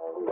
Welcome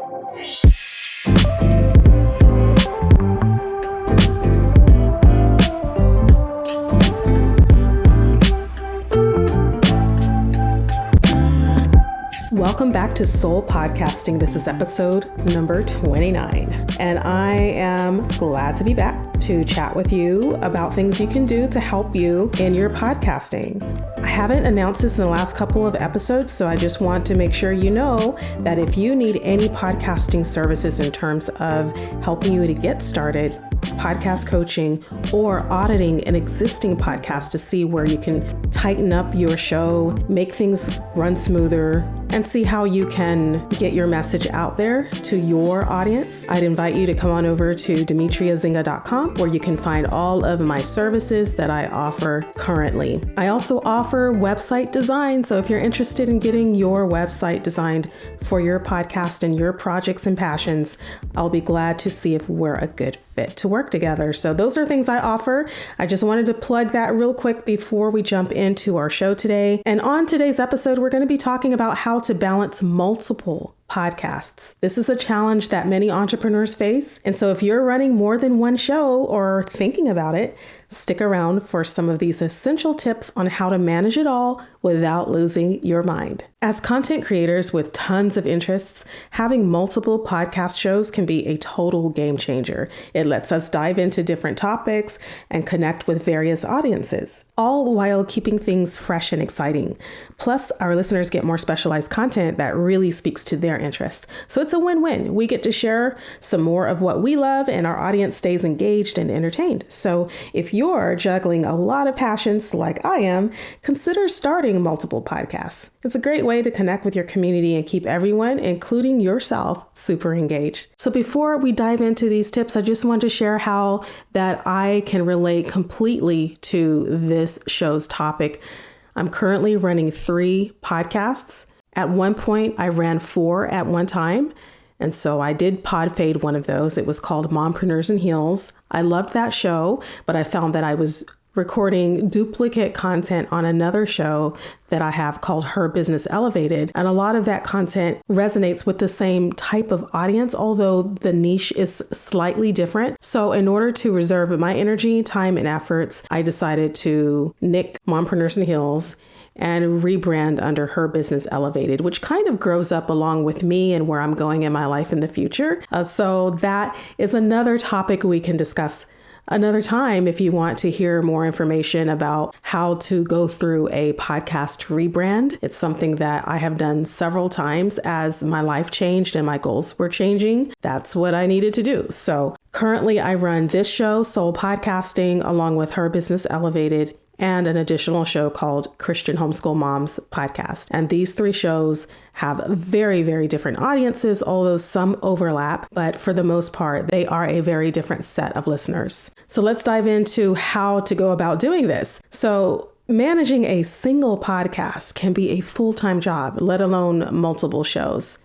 back to Soul Podcasting. This is episode number 29, and I am glad to be back to chat with you about things you can do to help you in your podcasting. I haven't announced this in the last couple of episodes, so I just want to make sure you know that if you need any podcasting services in terms of helping you to get started, podcast coaching, or auditing an existing podcast to see where you can tighten up your show, make things run smoother, and see how you can get your message out there to your audience, I'd invite you to come on over to demetriazinga.com, where you can find all of my services that I offer currently. I also offer website design, so if you're interested in getting your website designed for your podcast and your projects and passions, I'll be glad to see if we're a good fit to work together. So those are things I offer. I just wanted to plug that real quick before we jump into our show today. And on today's episode, we're going to be talking about how to balance multiple podcasts. This is a challenge that many entrepreneurs face. And so if you're running more than one show or thinking about it, stick around for some of these essential tips on how to manage it all without losing your mind. As content creators with tons of interests, having multiple podcast shows can be a total game changer. It lets us dive into different topics and connect with various audiences, all while keeping things fresh and exciting. Plus, our listeners get more specialized content that really speaks to their interests. So it's a win-win. We get to share some more of what we love, and our audience stays engaged and entertained. So if you're juggling a lot of passions like I am, consider starting multiple podcasts. It's a great way to connect with your community and keep everyone, including yourself, super engaged. So before we dive into these tips, I just want to share how that I can relate completely to this show's topic. I'm currently running 3 podcasts. At one point, I ran 4 at one time. And so I did pod fade one of those. It was called Mompreneurs in Heels. I loved that show, but I found that I was recording duplicate content on another show that I have called Her Business Elevated. And a lot of that content resonates with the same type of audience, although the niche is slightly different. So in order to reserve my energy, time, and efforts, I decided to nick Mompreneurs in Heels and rebrand under Her Business Elevated, which kind of grows up along with me and where I'm going in my life in the future. So that is another topic we can discuss another time if you want to hear more information about how to go through a podcast rebrand. It's something that I have done several times as my life changed and my goals were changing. That's what I needed to do. So currently I run this show, Soul Podcasting, along with Her Business Elevated, and an additional show called Christian Homeschool Moms Podcast. And these 3 shows have very, very different audiences, although some overlap, but for the most part, they are a very different set of listeners. So let's dive into how to go about doing this. So managing a single podcast can be a full-time job, let alone multiple shows.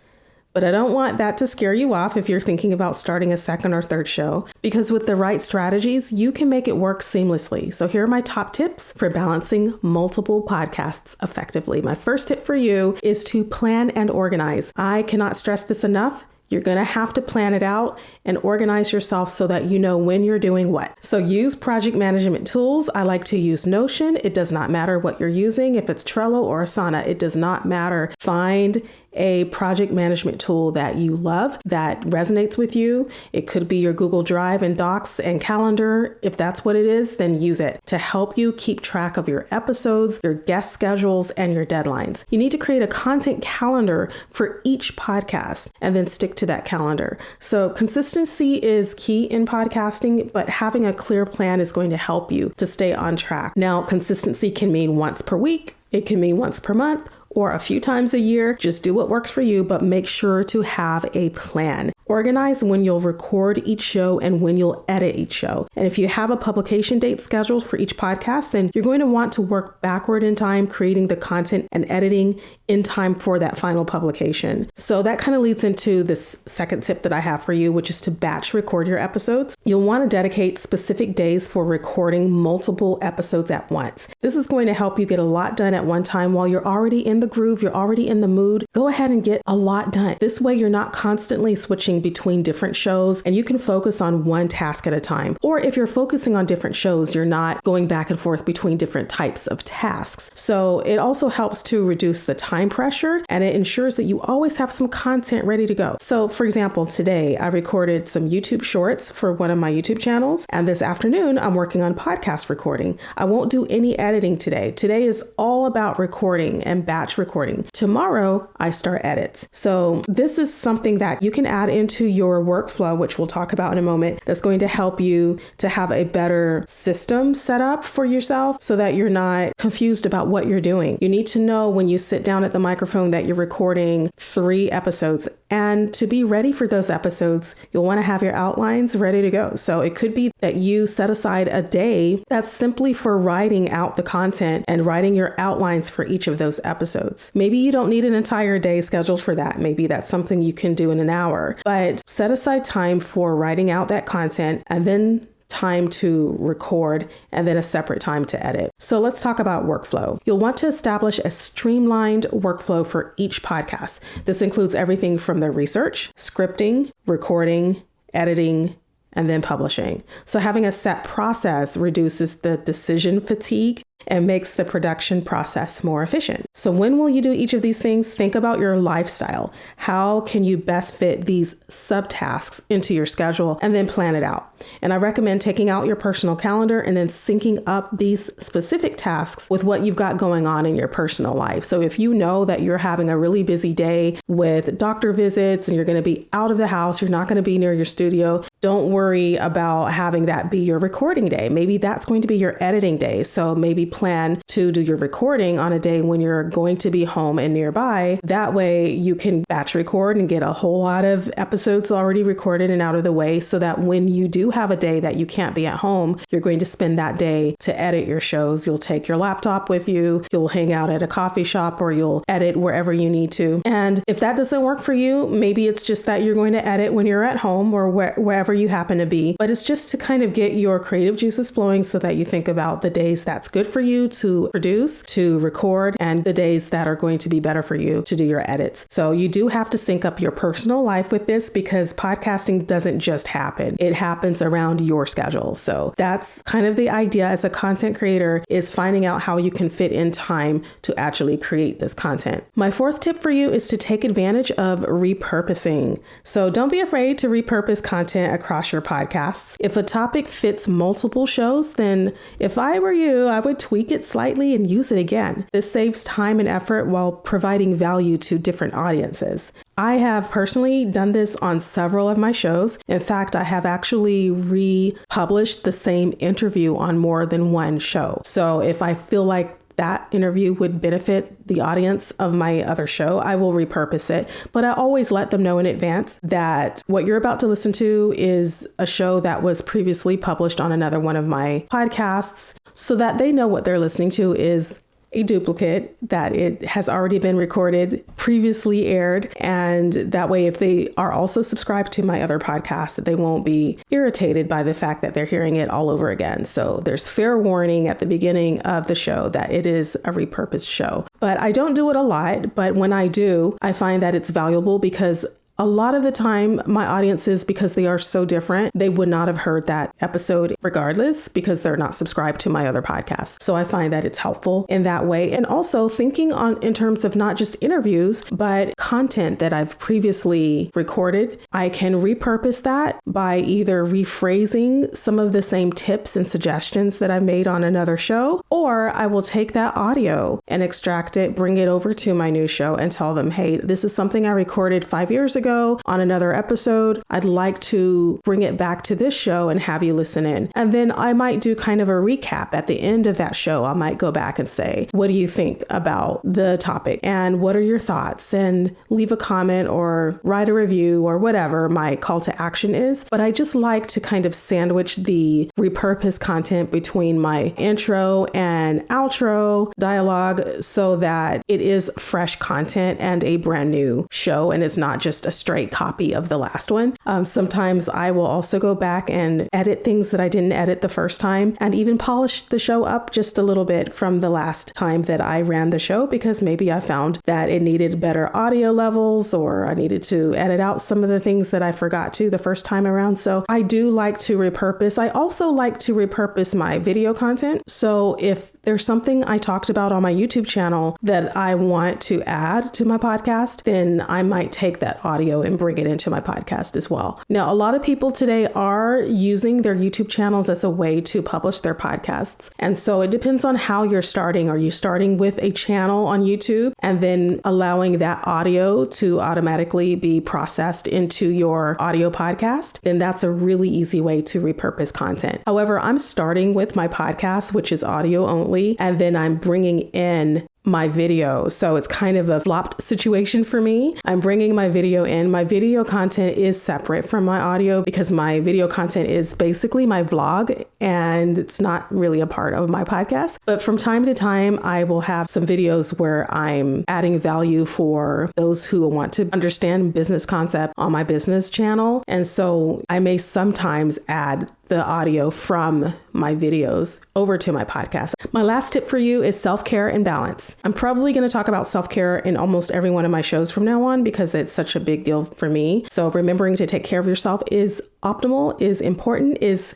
But I don't want that to scare you off if you're thinking about starting a second or third show, because with the right strategies, you can make it work seamlessly. So here are my top tips for balancing multiple podcasts effectively. My first tip for you is to plan and organize. I cannot stress this enough. You're going to have to plan it out and organize yourself so that you know when you're doing what. So use project management tools. I like to use Notion. It does not matter what you're using. If it's Trello or Asana, it does not matter. Find a project management tool that you love, that resonates with you. It could be your Google Drive and Docs and Calendar. If that's what it is, then use it to help you keep track of your episodes, your guest schedules, and your deadlines. You need to create a content calendar for each podcast and then stick to that calendar. So consistency is key in podcasting, but having a clear plan is going to help you to stay on track. Now, consistency can mean once per week. It can mean once per month, or a few times a year. Just do what works for you, but make sure to have a plan. Organize when you'll record each show and when you'll edit each show. And if you have a publication date scheduled for each podcast, then you're going to want to work backward in time, creating the content and editing in time for that final publication. So that kind of leads into this second tip that I have for you, which is to batch record your episodes. You'll want to dedicate specific days for recording multiple episodes at once. This is going to help you get a lot done at one time while you're already in in the groove, you're already in the mood, go ahead and get a lot done. This way you're not constantly switching between different shows and you can focus on one task at a time. Or if you're focusing on different shows, you're not going back and forth between different types of tasks. So it also helps to reduce the time pressure and it ensures that you always have some content ready to go. So for example, today I recorded some YouTube shorts for one of my YouTube channels, and this afternoon I'm working on podcast recording. I won't do any editing today. Today is all about recording and batch recording. Tomorrow I start edits. So this is something that you can add into your workflow, which we'll talk about in a moment, that's going to help you to have a better system set up for yourself so that you're not confused about what you're doing. You need to know when you sit down at the microphone that you're recording 3 episodes. And to be ready for those episodes, you'll want to have your outlines ready to go. So it could be that you set aside a day that's simply for writing out the content and writing your outlines for each of those episodes. Maybe you don't need an entire day scheduled for that. Maybe that's something you can do in an hour, but set aside time for writing out that content and then time to record and then a separate time to edit. So let's talk about workflow. You'll want to establish a streamlined workflow for each podcast. This includes everything from the research, scripting, recording, editing, and then publishing. So having a set process reduces the decision fatigue and makes the production process more efficient. So when will you do each of these things? Think about your lifestyle. How can you best fit these subtasks into your schedule and then plan it out? And I recommend taking out your personal calendar and then syncing up these specific tasks with what you've got going on in your personal life. So if you know that you're having a really busy day with doctor visits and you're going to be out of the house, you're not going to be near your studio, don't worry about having that be your recording day. Maybe that's going to be your editing day. So maybe plan to do your recording on a day when you're going to be home and nearby. That way you can batch record and get a whole lot of episodes already recorded and out of the way so that when you do have a day that you can't be at home, you're going to spend that day to edit your shows. You'll take your laptop with you, you'll hang out at a coffee shop, or you'll edit wherever you need to. And if that doesn't work for you, maybe it's just that you're going to edit when you're at home or wherever you happen to be. But it's just to kind of get your creative juices flowing so that you think about the days that's good for you to produce, to record, and the days that are going to be better for you to do your edits. So you do have to sync up your personal life with this because podcasting doesn't just happen. It happens around your schedule. So that's kind of the idea as a content creator, is finding out how you can fit in time to actually create this content. My 4th tip for you is to take advantage of repurposing. So don't be afraid to repurpose content across your podcasts. If a topic fits multiple shows, then if I were you, I would tweak it slightly and use it again. This saves time and effort while providing value to different audiences. I have personally done this on several of my shows. In fact, I have actually republished the same interview on more than one show. So if I feel like that interview would benefit the audience of my other show, I will repurpose it. But I always let them know in advance that what you're about to listen to is a show that was previously published on another one of my podcasts, so that they know what they're listening to is a duplicate, that it has already been recorded, previously aired, and that way if they are also subscribed to my other podcast, that they won't be irritated by the fact that they're hearing it all over again. So there's fair warning at the beginning of the show that it is a repurposed show. But I don't do it a lot, but when I do, I find that it's valuable because a lot of the time, my audiences, because they are so different, they would not have heard that episode regardless because they're not subscribed to my other podcast. So I find that it's helpful in that way. And also thinking in terms of not just interviews, but content that I've previously recorded, I can repurpose that by either rephrasing some of the same tips and suggestions that I made on another show, or I will take that audio and extract it, bring it over to my new show and tell them, hey, this is something I recorded 5 years ago on another episode. I'd like to bring it back to this show and have you listen in. And then I might do kind of a recap at the end of that show. I might go back and say, what do you think about the topic? And what are your thoughts? And leave a comment or write a review or whatever my call to action is. But I just like to kind of sandwich the repurposed content between my intro and outro dialogue so that it is fresh content and a brand new show. And it's not just a straight copy of the last one. Sometimes I will also go back and edit things that I didn't edit the first time and even polish the show up just a little bit from the last time that I ran the show, because maybe I found that it needed better audio levels, or I needed to edit out some of the things that I forgot to the first time around. So I do like to repurpose. I also like to repurpose my video content. So if there's something I talked about on my YouTube channel that I want to add to my podcast, then I might take that audio and bring it into my podcast as well. Now, a lot of people today are using their YouTube channels as a way to publish their podcasts. And so it depends on how you're starting. Are you starting with a channel on YouTube and then allowing that audio to automatically be processed into your audio podcast? Then that's a really easy way to repurpose content. However, I'm starting with my podcast, which is audio only, and then I'm bringing in my video. So it's kind of a flopped situation for me. I'm bringing my video in. My video content is separate from my audio because my video content is basically my vlog and it's not really a part of my podcast. But from time to time, I will have some videos where I'm adding value for those who want to understand business concept on my business channel. And so I may sometimes add the audio from my videos over to my podcast. My last tip for you is self-care and balance. I'm probably going to talk about self-care in almost every one of my shows from now on because it's such a big deal for me. So remembering to take care of yourself is optimal, is important, is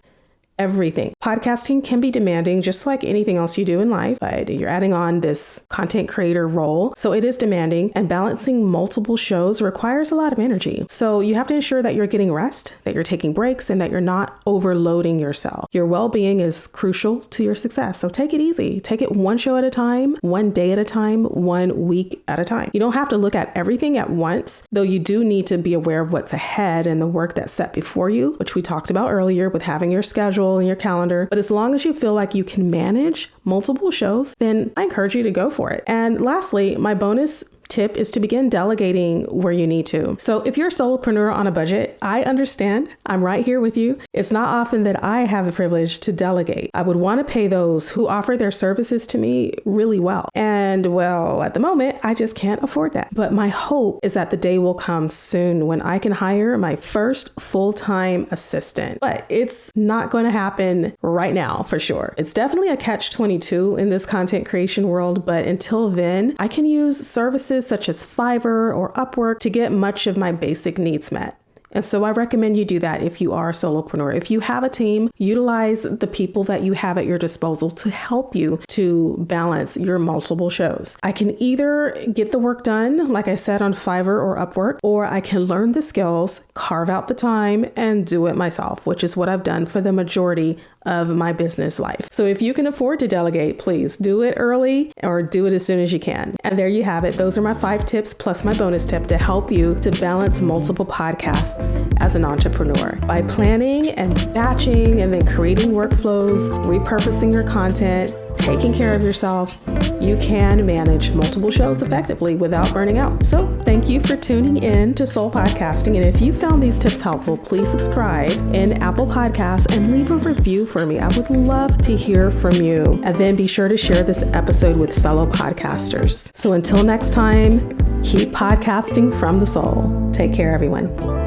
everything. Podcasting can be demanding just like anything else you do in life, but you're adding on this content creator role. So it is demanding, and balancing multiple shows requires a lot of energy. So you have to ensure that you're getting rest, that you're taking breaks, and that you're not overloading yourself. Your well-being is crucial to your success. So take it easy. Take it one show at a time, one day at a time, 1 week at a time. You don't have to look at everything at once, though you do need to be aware of what's ahead and the work that's set before you, which we talked about earlier with having your schedule in your calendar. But as long as you feel like you can manage multiple shows, then I encourage you to go for it. And lastly, my bonus tip is to begin delegating where you need to. So if you're a solopreneur on a budget, I understand. I'm right here with you. It's not often that I have the privilege to delegate. I would want to pay those who offer their services to me really well. And well, at the moment, I just can't afford that. But my hope is that the day will come soon when I can hire my first full-time assistant. But it's not going to happen right now for sure. It's definitely a catch-22 in this content creation world. But until then, I can use services such as Fiverr or Upwork to get much of my basic needs met. And so I recommend you do that if you are a solopreneur. If you have a team, utilize the people that you have at your disposal to help you to balance your multiple shows. I can either get the work done, like I said, on Fiverr or Upwork, or I can learn the skills, carve out the time, and do it myself, which is what I've done for the majority of my business life. So if you can afford to delegate, please do it early or do it as soon as you can. And there you have it. Those are my 5 tips plus my bonus tip to help you to balance multiple podcasts as an entrepreneur. By planning and batching and then creating workflows, repurposing your content, taking care of yourself, you can manage multiple shows effectively without burning out. So thank you for tuning in to Soul Podcasting. And if you found these tips helpful, please subscribe in Apple Podcasts and leave a review for me. I would love to hear from you. And then be sure to share this episode with fellow podcasters. So until next time, keep podcasting from the soul. Take care, everyone.